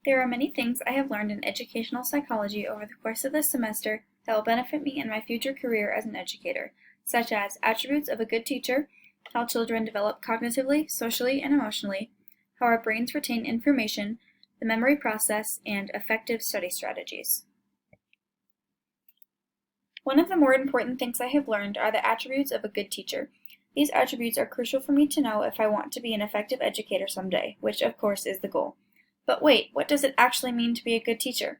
There are many things I have learned in educational psychology over the course of this semester that will benefit me in my future career as an educator, such as attributes of a good teacher, how children develop cognitively, socially, and emotionally, how our brains retain information, the memory process, and effective study strategies. One of the more important things I have learned are the attributes of a good teacher. These attributes are crucial for me to know if I want to be an effective educator someday, which of course is the goal. But wait, what does it actually mean to be a good teacher?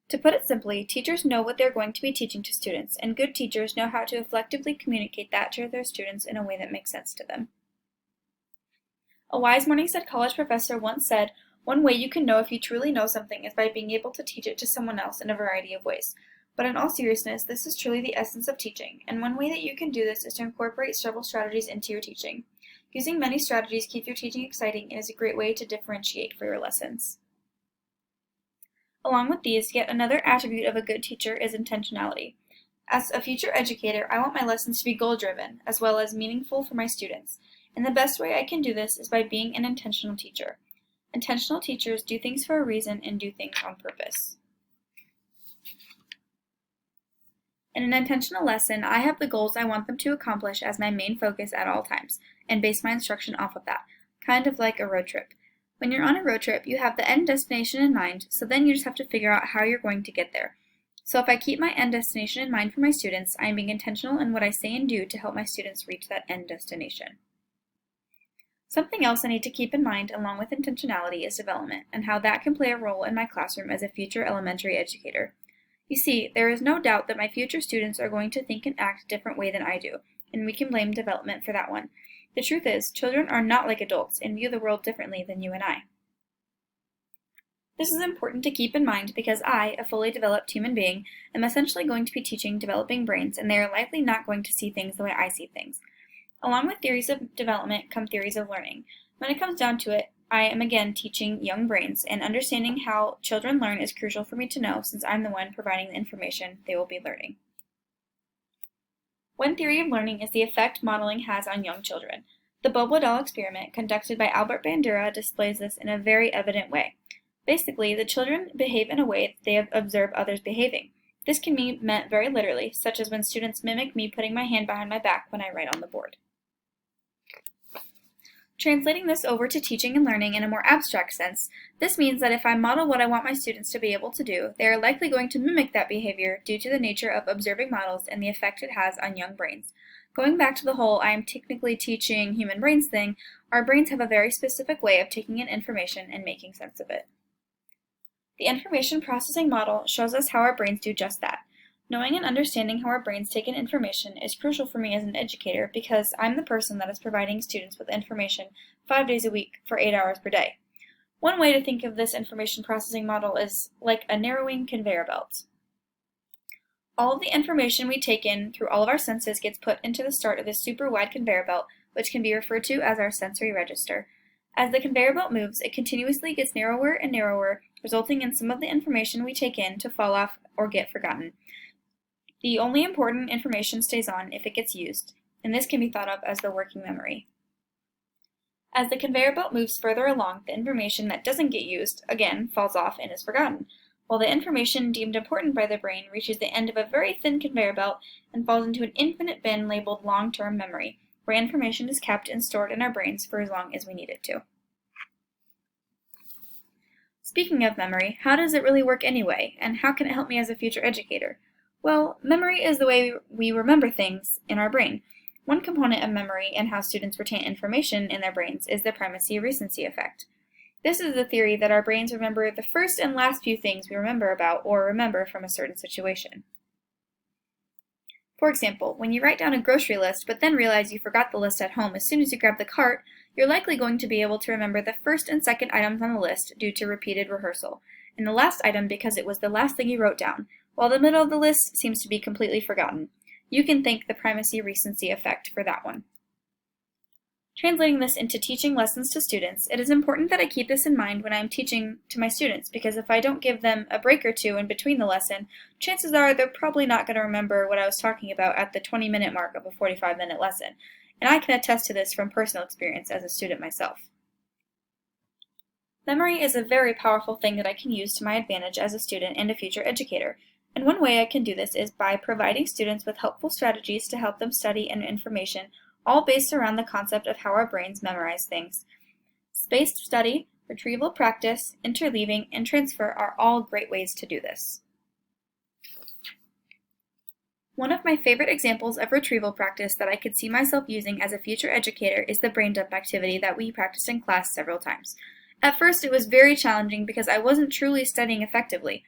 To put it simply, teachers know what they're going to be teaching to students, and good teachers know how to effectively communicate that to their students in a way that makes sense to them. A wise Morningside College professor once said, "One way you can know if you truly know something is by being able to teach it to someone else in a variety of ways." But in all seriousness, this is truly the essence of teaching, and one way that you can do this is to incorporate several strategies into your teaching. Using many strategies keeps your teaching exciting and is a great way to differentiate for your lessons. Along with these, yet another attribute of a good teacher is intentionality. As a future educator, I want my lessons to be goal-driven, as well as meaningful for my students, and the best way I can do this is by being an intentional teacher. Intentional teachers do things for a reason and do things on purpose. In an intentional lesson, I have the goals I want them to accomplish as my main focus at all times, and base my instruction off of that, kind of like a road trip. When you're on a road trip, you have the end destination in mind, so then you just have to figure out how you're going to get there. So if I keep my end destination in mind for my students, I am being intentional in what I say and do to help my students reach that end destination. Something else I need to keep in mind along with intentionality is development, and how that can play a role in my classroom as a future elementary educator. You see, there is no doubt that my future students are going to think and act a different way than I do, and we can blame development for that one. The truth is, children are not like adults and view the world differently than you and I. This is important to keep in mind because I, a fully developed human being, am essentially going to be teaching developing brains, and they are likely not going to see things the way I see things. Along with theories of development come theories of learning. When it comes down to it, I am again teaching young brains, and understanding how children learn is crucial for me to know since I'm the one providing the information they will be learning. One theory of learning is the effect modeling has on young children. The Bobo doll experiment conducted by Albert Bandura displays this in a very evident way. Basically, the children behave in a way that they observe others behaving. This can be meant very literally, such as when students mimic me putting my hand behind my back when I write on the board. Translating this over to teaching and learning in a more abstract sense, this means that if I model what I want my students to be able to do, they are likely going to mimic that behavior due to the nature of observing models and the effect it has on young brains. Going back to the whole I am technically teaching human brains thing, our brains have a very specific way of taking in information and making sense of it. The information processing model shows us how our brains do just that. Knowing and understanding how our brains take in information is crucial for me as an educator because I'm the person that is providing students with information 5 days a week for 8 hours per day. One way to think of this information processing model is like a narrowing conveyor belt. All of the information we take in through all of our senses gets put into the start of this super wide conveyor belt, which can be referred to as our sensory register. As the conveyor belt moves, it continuously gets narrower and narrower, resulting in some of the information we take in to fall off or get forgotten. The only important information stays on if it gets used, and this can be thought of as the working memory. As the conveyor belt moves further along, the information that doesn't get used, again, falls off and is forgotten, while the information deemed important by the brain reaches the end of a very thin conveyor belt and falls into an infinite bin labeled long-term memory, where information is kept and stored in our brains for as long as we need it to. Speaking of memory, how does it really work anyway, and how can it help me as a future educator? Well, memory is the way we remember things in our brain. One component of memory and how students retain information in their brains is the primacy-recency effect. This is the theory that our brains remember the first and last few things we remember about or remember from a certain situation. For example, when you write down a grocery list but then realize you forgot the list at home as soon as you grab the cart, you're likely going to be able to remember the first and second items on the list due to repeated rehearsal, and the last item because it was the last thing you wrote down, while the middle of the list seems to be completely forgotten. You can thank the primacy-recency effect for that one. Translating this into teaching lessons to students, it is important that I keep this in mind when I am teaching to my students, because if I don't give them a break or two in between the lesson, chances are they're probably not going to remember what I was talking about at the 20-minute mark of a 45-minute lesson, and I can attest to this from personal experience as a student myself. Memory is a very powerful thing that I can use to my advantage as a student and a future educator, and one way I can do this is by providing students with helpful strategies to help them study and information, all based around the concept of how our brains memorize things. Spaced study, retrieval practice, interleaving, and transfer are all great ways to do this. One of my favorite examples of retrieval practice that I could see myself using as a future educator is the brain dump activity that we practiced in class several times. At first, it was very challenging because I wasn't truly studying effectively.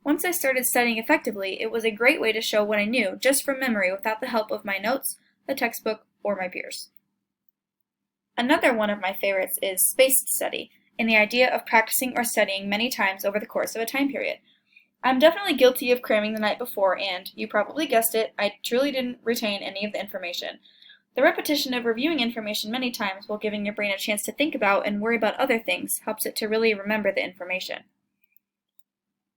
Once I started studying effectively, it was a great way to show what I knew just from memory without the help of my notes, the textbook, or my peers. Another one of my favorites is spaced study, and the idea of practicing or studying many times over the course of a time period. I'm definitely guilty of cramming the night before, and, you probably guessed it, I truly didn't retain any of the information. The repetition of reviewing information many times while giving your brain a chance to think about and worry about other things helps it to really remember the information.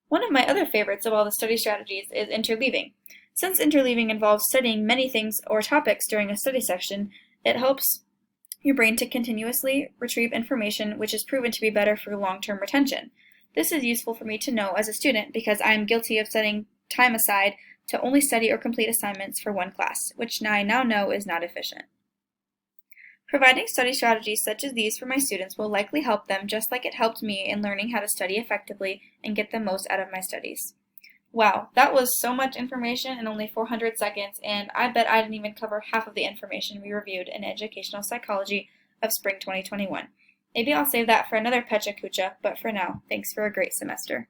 One of my other favorites of all the study strategies is interleaving. Since interleaving involves studying many things or topics during a study session, it helps your brain to continuously retrieve information, which is proven to be better for long-term retention. This is useful for me to know as a student because I am guilty of setting time aside to only study or complete assignments for one class, which I now know is not efficient. Providing study strategies such as these for my students will likely help them just like it helped me in learning how to study effectively and get the most out of my studies. Wow, that was so much information in only 400 seconds, and I bet I didn't even cover half of the information we reviewed in Educational Psychology of Spring 2021. Maybe I'll save that for another Pecha Kucha, but for now, thanks for a great semester.